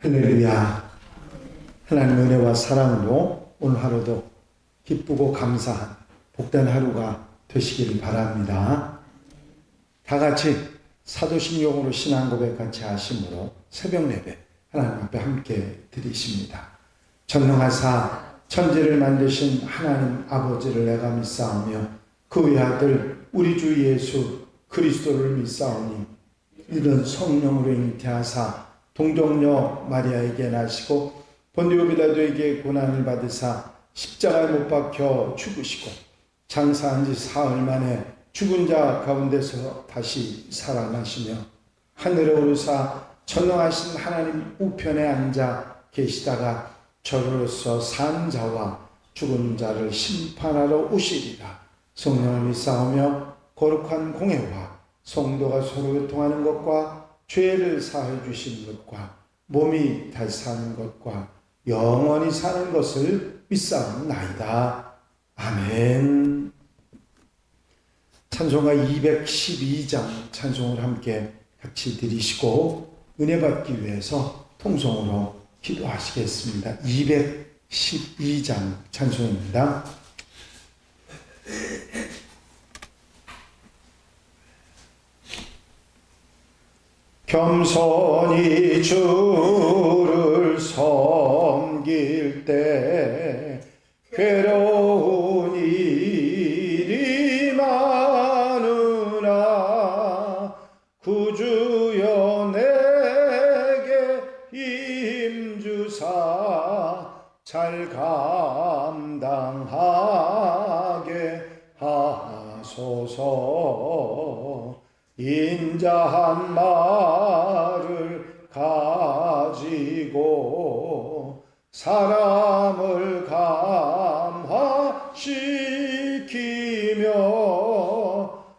할렐루야. 하나님의 은혜와 사랑으로 오늘 하루도 기쁘고 감사한 복된 하루가 되시길 바랍니다. 다 같이 사도신경으로 신앙 고백 같이 하심으로 새벽 예배 하나님 앞에 함께 드리십니다. 전능하사 천지를 만드신 하나님 아버지를 내가 믿사오며 그 외아들 우리 주 예수 그리스도를 믿사오니 이는 성령으로 잉태하사 동정녀 마리아에게 나시고 본디오 빌라도에게 고난을 받으사 십자가에 못 박혀 죽으시고 장사한 지 사흘 만에 죽은 자 가운데서 다시 살아나시며 하늘에 오르사 전능하신 하나님 우편에 앉아 계시다가 저로서 산 자와 죽은 자를 심판하러 오시리라. 성령을 믿사오며 거룩한 공회와 성도가 서로 교통하는 것과 죄를 사해 주시는 것과 몸이 다시 사는 것과 영원히 사는 것을 믿사옵나이다. 아멘. 찬송가 212장 찬송을 함께 같이 드리시고 은혜 받기 위해서 통성으로 기도하시겠습니다. 212장 찬송입니다. 겸손히 주를 섬길 때 괴로운 일이 많으나 구주여 내게 힘주사 잘 감당하게 하소서. 인자한 말을 가지고 사람을 감화시키며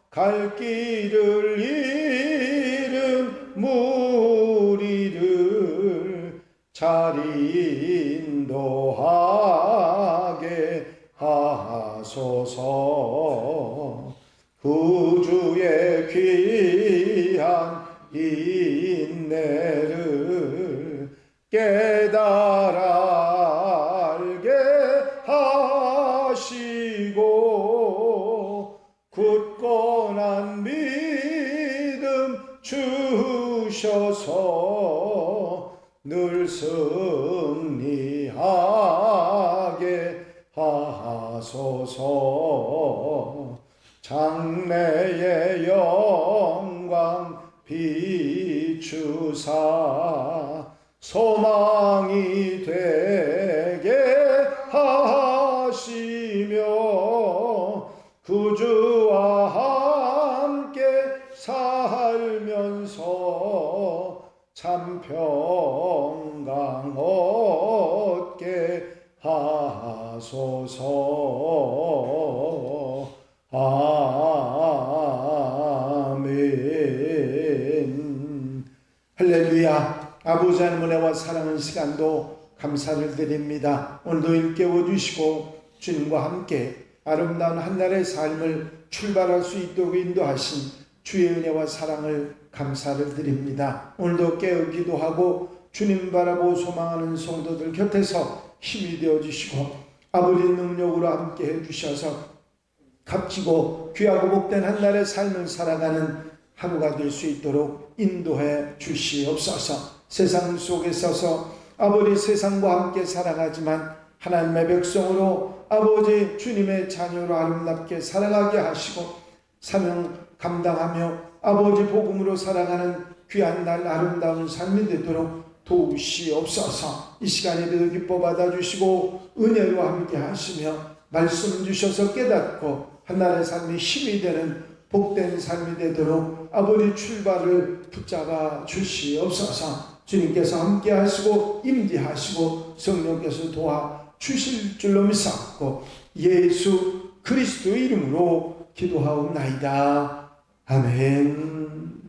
갈 길을 잃은 무리를 잘 인도하게 하소서. 구주의 귀한 인내를 깨달아 알게 하시고 굳건한 믿음 주셔서 늘 승리하게 하소서. 장래의 영광 비추사 소망이 되게 하시며 구주와 함께 살면서 참 평강 얻게 하소서. 아멘. 할렐루야. 아버지 하나님 은혜와 사랑하는 시간도 감사를 드립니다. 오늘도 일깨워 주시고 주님과 함께 아름다운 한날의 삶을 출발할 수 있도록 인도하신 주의 은혜와 사랑을 감사를 드립니다. 오늘도 깨우기도 하고 주님 바라보고 소망하는 성도들 곁에서 힘이 되어 주시고 아버지 능력으로 함께 해주셔서 값지고 귀하고 복된 한날의 삶을 살아가는 하루가 될 수 있도록 인도해 주시옵소서. 세상 속에 서서 아버지 세상과 함께 살아가지만 하나님의 백성으로 아버지 주님의 자녀로 아름답게 살아가게 하시고 사명 감당하며 아버지 복음으로 살아가는 귀한 날 아름다운 삶이 되도록 도우시옵소서. 이 시간에도 기뻐 받아주시고 은혜로 함께 하시며 말씀 주셔서 깨닫고 한날의 삶이 힘이 되는 복된 삶이 되도록 아버지 출발을 붙잡아 주시옵소서. 주님께서 함께 하시고 임재하시고 성령께서 도와 주실 줄로 믿사옵고 예수 그리스도 이름으로 기도하옵나이다. 아멘.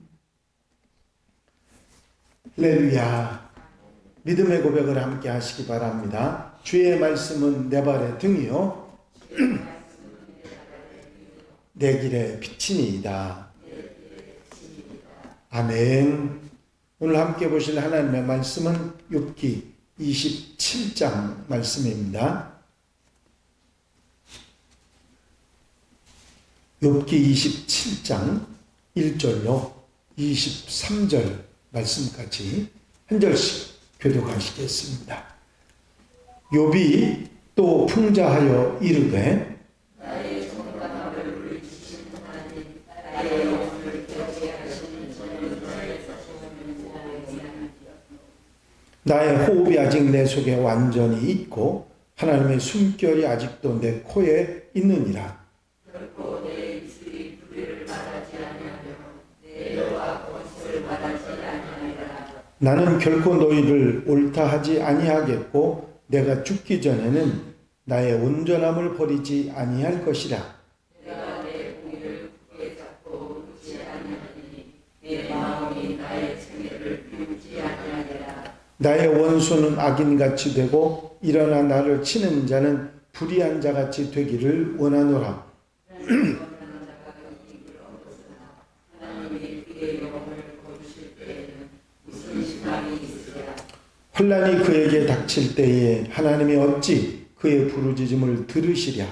할렐루야. 믿음의 고백을 함께 하시기 바랍니다. 주의 말씀은 내 발의 등이요 내 길의 빛이니이다. 아멘. 오늘 함께 보실 하나님의 말씀은 욥기 27장 말씀입니다. 욥기 27장 1절로 23절 말씀까지 한 절씩 교독하시겠습니다. 욥이 또 풍자하여 이르되 나의 정당함을 물리치신 하나님, 나의 영혼을 결제하시는 전능자의 나의 호흡이 아직 내 속에 완전히 있고 하나님의 숨결이 아직도 내 코에 있느니라. 결코 내 입술이 불의를 말하지 아니하며 내 혀가 거짓을 말하지 아니하리라. 나는 결코 너희를 옳다 하지 아니하겠고 내가 죽기 전에는 나의 온전함을 버리지 아니할 것이라. 내가 내 공의를 굳게 잡고 놓지 아니하니 내 마음이 나의 생애를 비우지 아니하리라. 나의 원수는 악인같이 되고 일어나 나를 치는 자는 불의한 자같이 되기를 원하노라. 환난이 그에게 닥칠 때에 하나님이 어찌 그의 부르짖음을 들으시랴.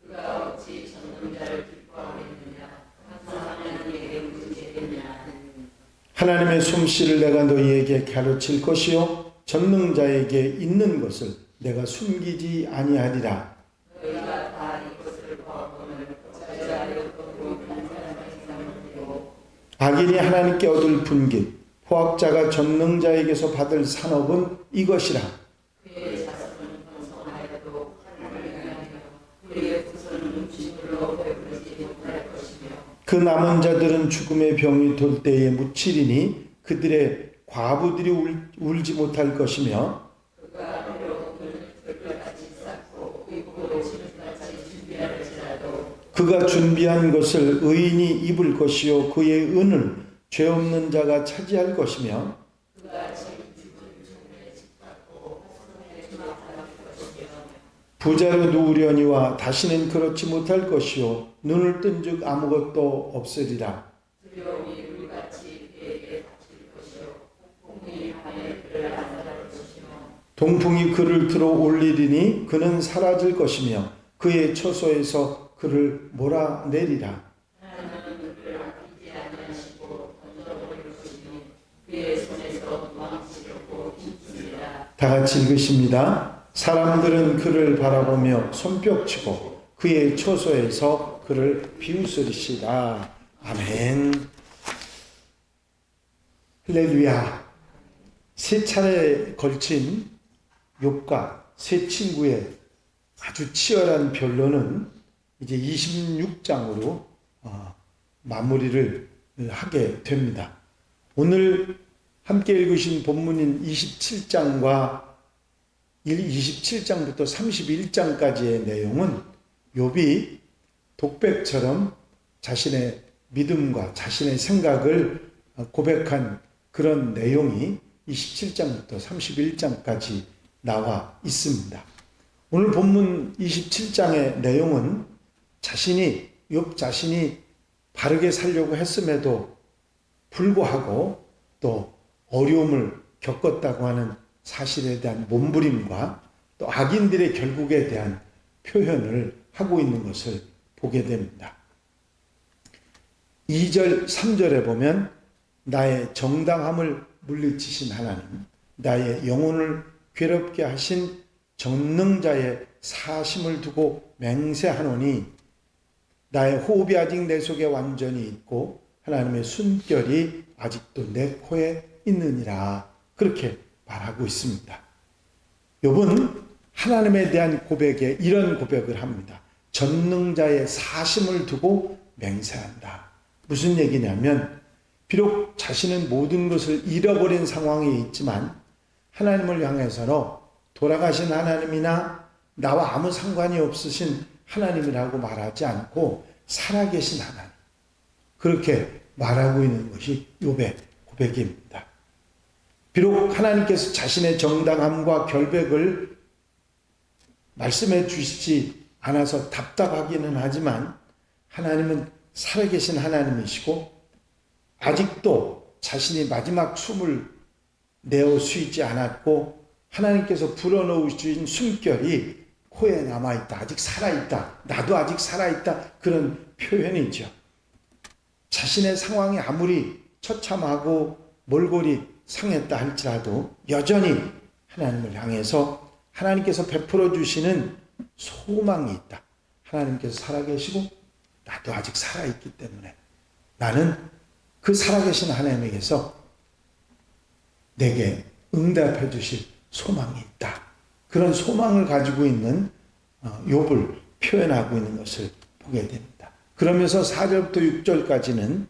그가 어찌 전능자를 기뻐하겠느냐. 항상 하나님에게 문제겠냐. 하나님의 솜씨를 내가 너희에게 가르칠 것이요 전능자에게 있는 것을 내가 숨기지 아니하리라. 너희가 다 이것을 보아보면 어찌하였던 악인이 하나님께 얻을 분깃 포악자가 전능자에게서 받을 산업은 이것이라. 그의 자손은 번성하여도 하나님을 그의 후손은 음식물로 배부르지 못할 것이며 그 남은 자들은 죽음의 병이 돌 때에 묻히리니 그들의 과부들이 울지 못할 것이며 그가 비록 눈을 들같이 쌓고 의복으로 지름같이 준비할지라도 그가 준비한 것을 의인이 입을 것이요 그의 은을 죄 없는 자가 차지할 것이며 부자로 누우려니와 다시는 그렇지 못할 것이요 눈을 뜬즉 아무것도 없으리라. 동풍이 그를 들어 올리리니 그는 사라질 것이며 그의 처소에서 그를 몰아내리라. 다 같이 읽으십니다. 사람들은 그를 바라보며 손뼉치고 그의 처소에서 그를 비웃으리시다. 아멘. 할렐루야. 세 차례에 걸친 욥과 세 친구의 아주 치열한 변론은 이제 26장으로 마무리를 하게 됩니다. 오늘 함께 읽으신 본문인 27장과 27장부터 31장까지의 내용은 욥이 독백처럼 자신의 믿음과 자신의 생각을 고백한 그런 내용이 27장부터 31장까지 나와 있습니다. 오늘 본문 27장의 내용은 욥 자신이 바르게 살려고 했음에도 불구하고 또 어려움을 겪었다고 하는 사실에 대한 몸부림과 또 악인들의 결국에 대한 표현을 하고 있는 것을 보게 됩니다. 2절, 3절에 보면 나의 정당함을 물리치신 하나님, 나의 영혼을 괴롭게 하신 전능자의 사심을 두고 맹세하노니 나의 호흡이 아직 내 속에 완전히 있고 하나님의 숨결이 아직도 내 코에 있느니라. 그렇게 말하고 있습니다. 욥은 하나님에 대한 고백에 이런 고백을 합니다. 전능자의 사심을 두고 맹세한다. 무슨 얘기냐면 비록 자신은 모든 것을 잃어버린 상황에 있지만 하나님을 향해서는 돌아가신 하나님이나 나와 아무 상관이 없으신 하나님이라고 말하지 않고 살아계신 하나님, 그렇게 말하고 있는 것이 욥의 고백입니다. 비록 하나님께서 자신의 정당함과 결백을 말씀해 주시지 않아서 답답하기는 하지만 하나님은 살아계신 하나님이시고 아직도 자신이 마지막 숨을 내어 쉬지 않았고 하나님께서 불어넣으신 숨결이 코에 남아있다. 아직 살아있다. 나도 아직 살아있다. 그런 표현이죠. 자신의 상황이 아무리 처참하고 몰골이 상했다 할지라도 여전히 하나님을 향해서 하나님께서 베풀어 주시는 소망이 있다. 하나님께서 살아계시고 나도 아직 살아있기 때문에 나는 그 살아계신 하나님에게서 내게 응답해 주실 소망이 있다. 그런 소망을 가지고 있는 욥을 표현하고 있는 것을 보게 됩니다. 그러면서 4절부터 6절까지는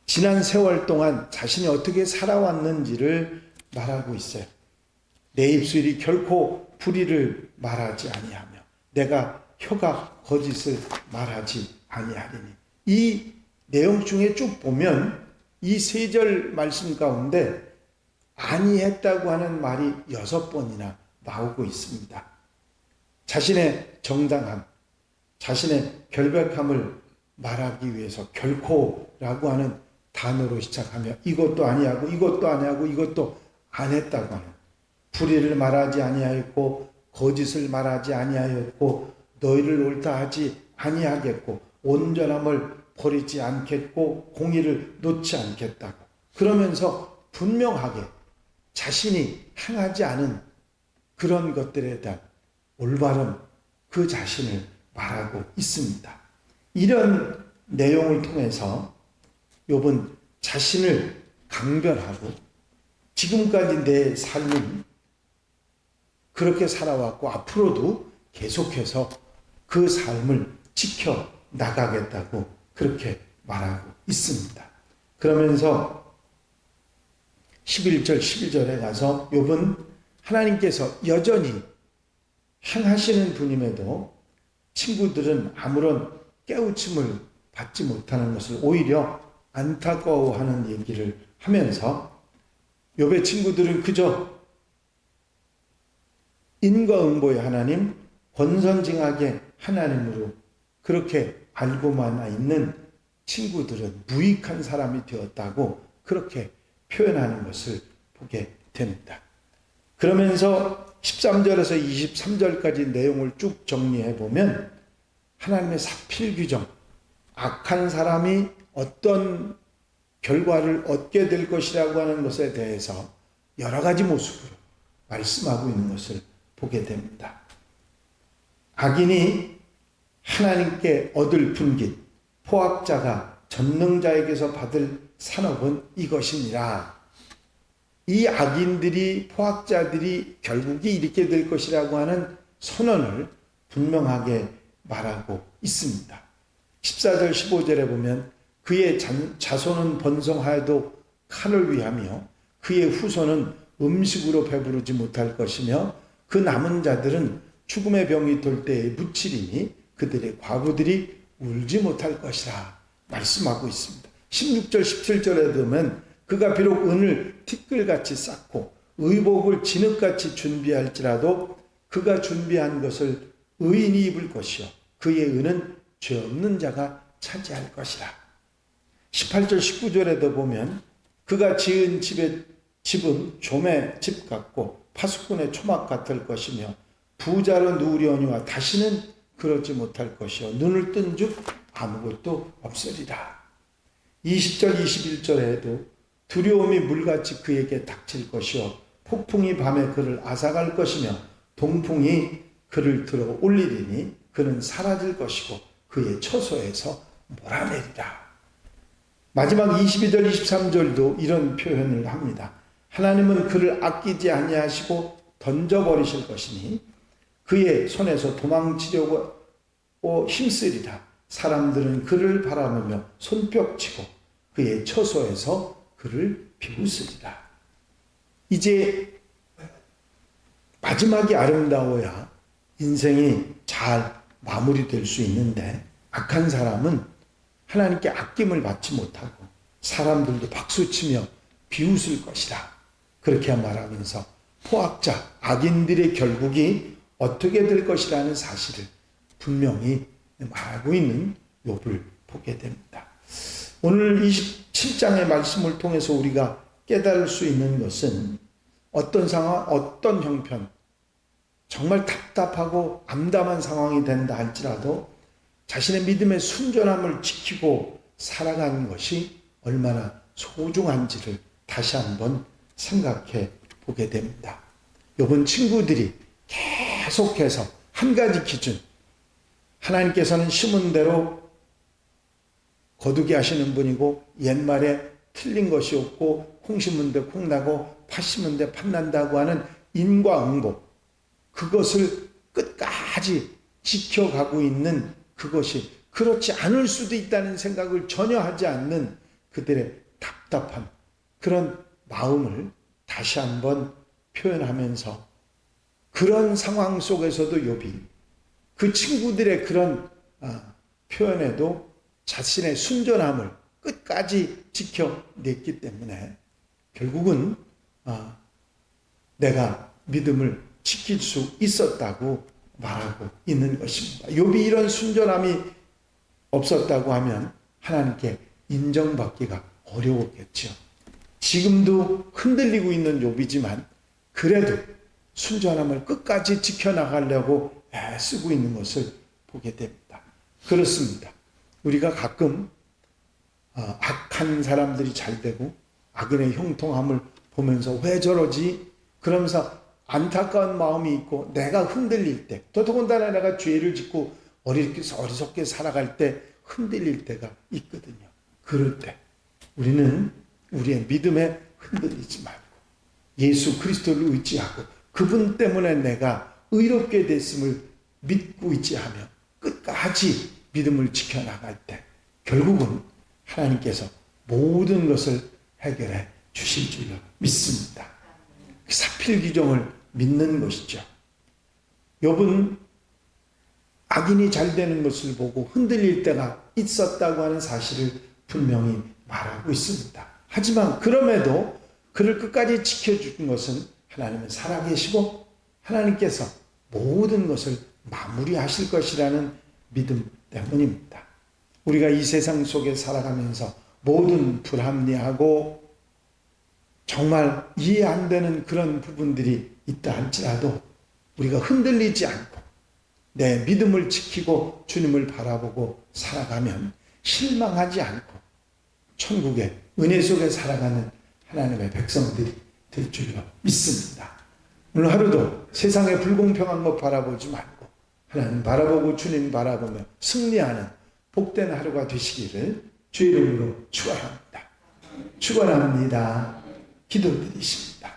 지난 세월 동안 자신이 어떻게 살아왔는지를 말하고 있어요. 내 입술이 결코 불의를 말하지 아니하며 내가 혀가 거짓을 말하지 아니하리니. 이 내용 중에 쭉 보면 이 3절 말씀 가운데 아니했다고 하는 말이 6번이나 나오고 있습니다. 자신의 정당함, 자신의 결백함을 말하기 위해서 결코라고 하는 단어로 시작하며 이것도 아니하고 이것도 아니하고 이것도 안 했다고 하는, 불의를 말하지 아니하였고 거짓을 말하지 아니하였고 너희를 옳다 하지 아니하겠고 온전함을 버리지 않겠고 공의를 놓지 않겠다고, 그러면서 분명하게 자신이 행하지 않은 그런 것들에 대한 올바른 그 자신을 말하고 있습니다. 이런 내용을 통해서 욥은 자신을 강변하고 지금까지 내 삶은 그렇게 살아왔고 앞으로도 계속해서 그 삶을 지켜 나가겠다고 그렇게 말하고 있습니다. 그러면서 11절 12절에 가서 욥은 하나님께서 여전히 행하시는 분임에도 친구들은 아무런 깨우침을 받지 못하는 것을 오히려 안타까워하는 얘기를 하면서 욥의 친구들은 그저 인과응보의 하나님, 권선징악의 하나님으로 그렇게 알고만 있는 친구들은 무익한 사람이 되었다고 그렇게 표현하는 것을 보게 됩니다. 그러면서 13절에서 23절까지 내용을 쭉 정리해 보면 하나님의 사필 규정, 악한 사람이 어떤 결과를 얻게 될 것이라고 하는 것에 대해서 여러 가지 모습으로 말씀하고 있는 것을 보게 됩니다. 악인이 하나님께 얻을 분깃, 포악자가 전능자에게서 받을 산업은 이것이니라. 이 악인들이, 포악자들이 결국이 이렇게 될 것이라고 하는 선언을 분명하게 말하고 있습니다. 14절 15절에 보면 그의 자손은 번성하여도 칼을 위하며 그의 후손은 음식으로 배부르지 못할 것이며 그 남은 자들은 죽음의 병이 돌 때에 묻히리니 그들의 과부들이 울지 못할 것이라 말씀하고 있습니다. 16절 17절에 보면 그가 비록 은을 티끌같이 쌓고 의복을 진흙같이 준비할지라도 그가 준비한 것을 의인이 입을 것이요 그의 은은 죄 없는 자가 차지할 것이라. 18절 19절에도 보면 그가 지은 집은 좀의 집 같고 파수꾼의 초막 같을 것이며 부자로 누우려니와 다시는 그러지 못할 것이요 눈을 뜬 즉 아무것도 없으리라. 20절 21절에도 두려움이 물같이 그에게 닥칠 것이요 폭풍이 밤에 그를 앗아갈 것이며 동풍이 그를 들어 올리리니 그는 사라질 것이고 그의 처소에서 몰아내리라. 마지막 22절 23절도 이런 표현을 합니다. 하나님은 그를 아끼지 아니하시고 던져버리실 것이니 그의 손에서 도망치려고 힘쓰리라. 사람들은 그를 바라보며 손뼉치고 그의 처소에서 그를 비웃으리라. 이제 마지막이 아름다워야 인생이 잘 마무리될 수 있는데 악한 사람은 하나님께 아낌을 받지 못하고 사람들도 박수치며 비웃을 것이다. 그렇게 말하면서 포악자, 악인들의 결국이 어떻게 될 것이라는 사실을 분명히 말하고 있는 욥을 보게 됩니다. 오늘 27장의 말씀을 통해서 우리가 깨달을 수 있는 것은 어떤 상황, 어떤 형편, 정말 답답하고 암담한 상황이 된다 할지라도 자신의 믿음의 순전함을 지키고 살아가는 것이 얼마나 소중한지를 다시 한번 생각해 보게 됩니다. 요번 친구들이 계속해서 한 가지 기준, 하나님께서는 심은 대로 거두게 하시는 분이고 옛말에 틀린 것이 없고 콩 심은 데 콩 나고 팥 심은 데 팥 난다고 하는 인과응보, 그것을 끝까지 지켜가고 있는 그것이 그렇지 않을 수도 있다는 생각을 전혀 하지 않는 그들의 답답한 그런 마음을 다시 한번 표현하면서 그런 상황 속에서도 욥이 그 친구들의 그런 표현에도 자신의 순전함을 끝까지 지켜냈기 때문에 결국은 내가 믿음을 지킬 수 있었다고 말하고 있는 것입니다. 욥이 이런 순전함이 없었다고 하면 하나님께 인정받기가 어려웠겠죠. 지금도 흔들리고 있는 욥이지만 그래도 순전함을 끝까지 지켜나가려고 애쓰고 있는 것을 보게 됩니다. 그렇습니다. 우리가 가끔 악한 사람들이 잘 되고 악인의 형통함을 보면서 왜 저러지? 그러면서 안타까운 마음이 있고 내가 흔들릴 때, 더더군다나 내가 죄를 짓고 어리석게 살아갈 때 흔들릴 때가 있거든요. 그럴 때 우리는 우리의 믿음에 흔들리지 말고 예수 그리스도를 의지하고 그분 때문에 내가 의롭게 됐음을 믿고 있지 하며 끝까지 믿음을 지켜나갈 때 결국은 하나님께서 모든 것을 해결해 주실 줄로 믿습니다. 사필귀정을 믿는 것이죠. 욥은 악인이 잘 되는 것을 보고 흔들릴 때가 있었다고 하는 사실을 분명히 말하고 있습니다. 하지만 그럼에도 그를 끝까지 지켜주는 것은 하나님은 살아계시고 하나님께서 모든 것을 마무리하실 것이라는 믿음 때문입니다. 우리가 이 세상 속에 살아가면서 모든 불합리하고 정말 이해 안 되는 그런 부분들이 있다 할지라도 우리가 흔들리지 않고 내 믿음을 지키고 주님을 바라보고 살아가면 실망하지 않고 천국의 은혜 속에 살아가는 하나님의 백성들이 될 줄로 믿습니다. 오늘 하루도 세상의 불공평한 것 바라보지 말고 하나님 바라보고 주님 바라보며 승리하는 복된 하루가 되시기를 주의 이름으로 축원합니다. 축원합니다. 기도드리십니다.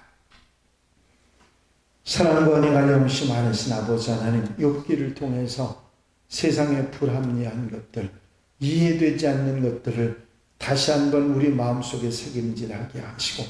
사랑과 은혜가 영시 많으신 아버지 하나님, 욥기를 통해서 세상의 불합리한 것들, 이해되지 않는 것들을 다시 한번 우리 마음속에 새김질하게 하시고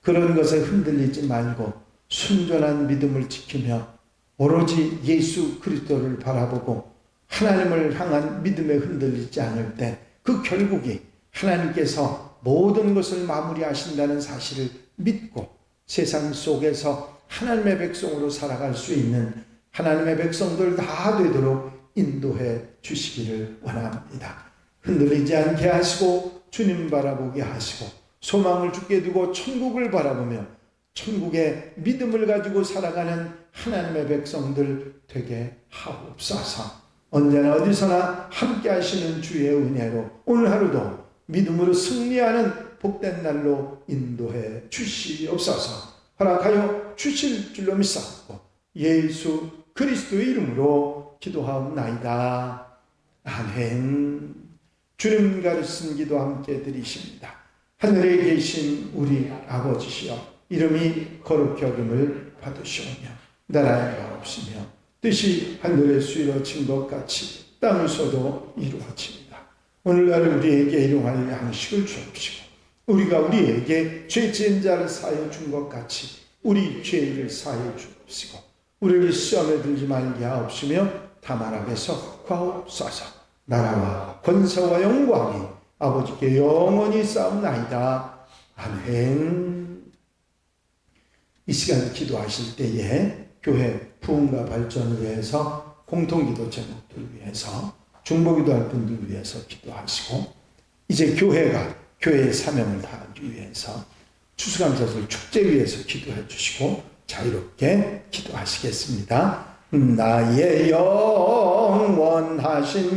그런 것에 흔들리지 말고 순전한 믿음을 지키며 오로지 예수 그리스도를 바라보고 하나님을 향한 믿음에 흔들리지 않을 때 그 결국이 하나님께서 모든 것을 마무리하신다는 사실을 믿고 세상 속에서 하나님의 백성으로 살아갈 수 있는 하나님의 백성들 다 되도록 인도해 주시기를 원합니다. 흔들리지 않게 하시고 주님 바라보게 하시고 소망을 주께 두고 천국을 바라보며 천국의 믿음을 가지고 살아가는 하나님의 백성들 되게 하옵소서. 언제나 어디서나 함께 하시는 주의 은혜로 오늘 하루도 믿음으로 승리하는 복된 날로 인도해 주시옵소서. 허락하여 주실 줄로 믿사옵고 예수 그리스도의 이름으로 기도하옵나이다. 아멘. 주님 가르친 기도 함께 드리십니다. 하늘에 계신 우리 아버지시여, 이름이 거룩히 여김을 받으시오며 나라의 마옵시며 뜻이 하늘의 수위로 친 것 같이 땅에서도 이루어집니다. 오늘날 우리에게 일용할 양식을 주옵시고 우리가 우리에게 죄 지은 자를 사하여 준 것 같이 우리 죄를 사하여 주옵시고 우리를 시험에 들지 말게 하옵시며 다만 악에서 구하옵소서. 나라와 권세와 영광이 아버지께 영원히 싸움나이다. 아멘. 이 시간 기도하실 때에 교회 부흥과 발전을 위해서 공통기도 제목들 위해서 중보기도할 분들 위해서 기도하시고 이제 교회의 사명을 다하기 위해서 추수감사절 축제 위해서 기도해 주시고 자유롭게 기도하시겠습니다. 나의 영원하신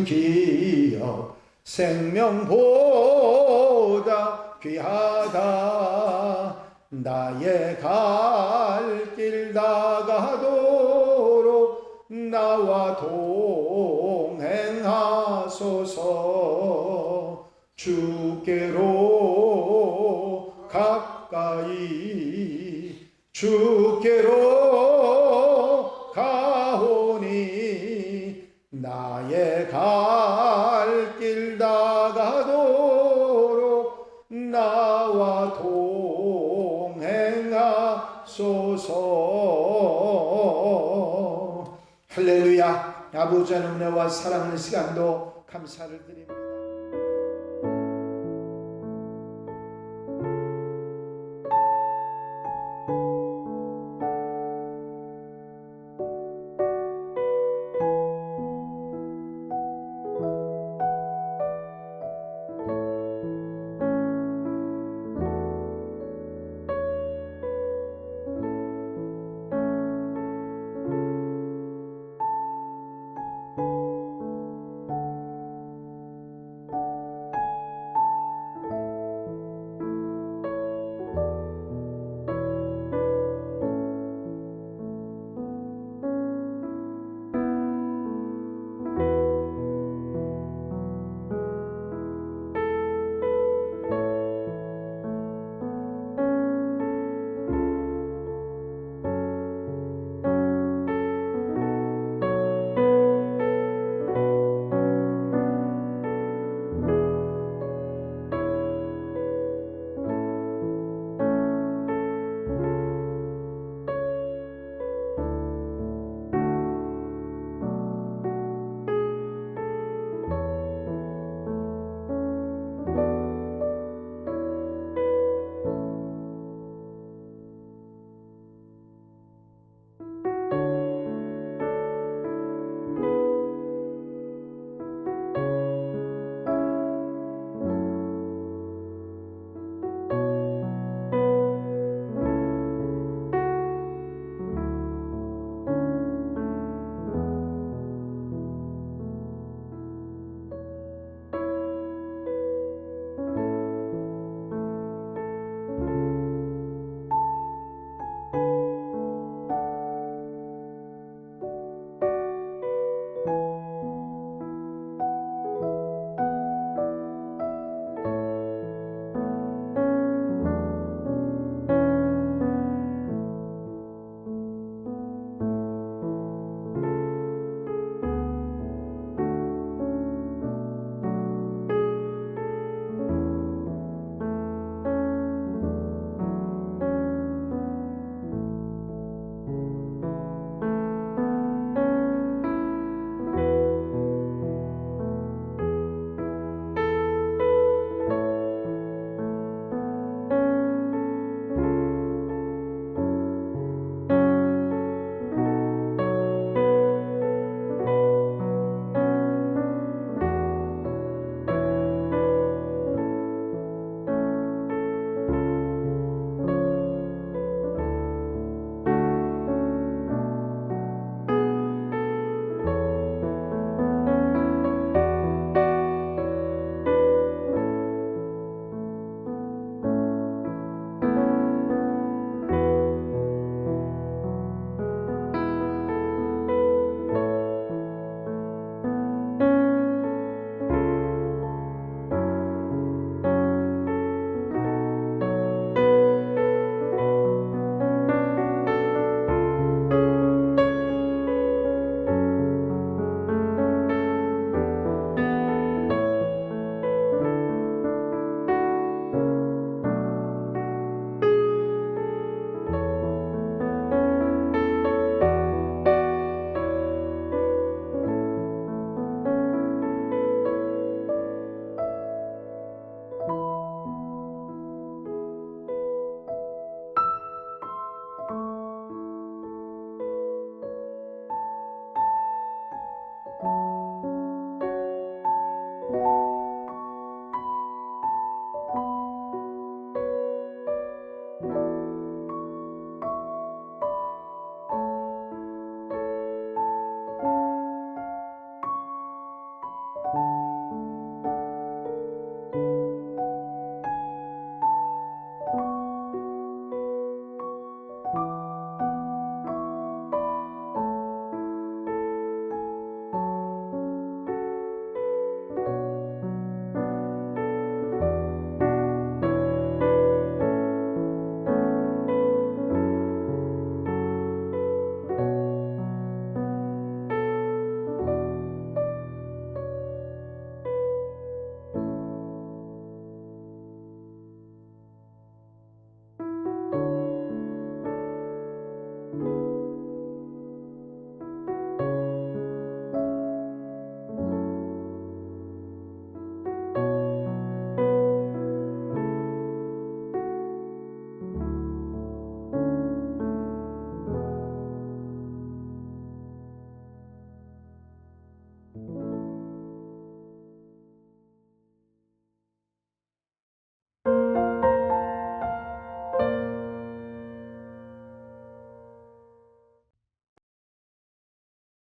기억 생명보다 귀하다. 나의 갈 길 다가도록 나와 동행하소서. 주께로 가까이 주께로 가오니 나의 갈 길 다가도록 나와 동행하소서. 할렐루야. 아버지 하나님 은혜와 사랑하는 시간도 감사를 드립니다.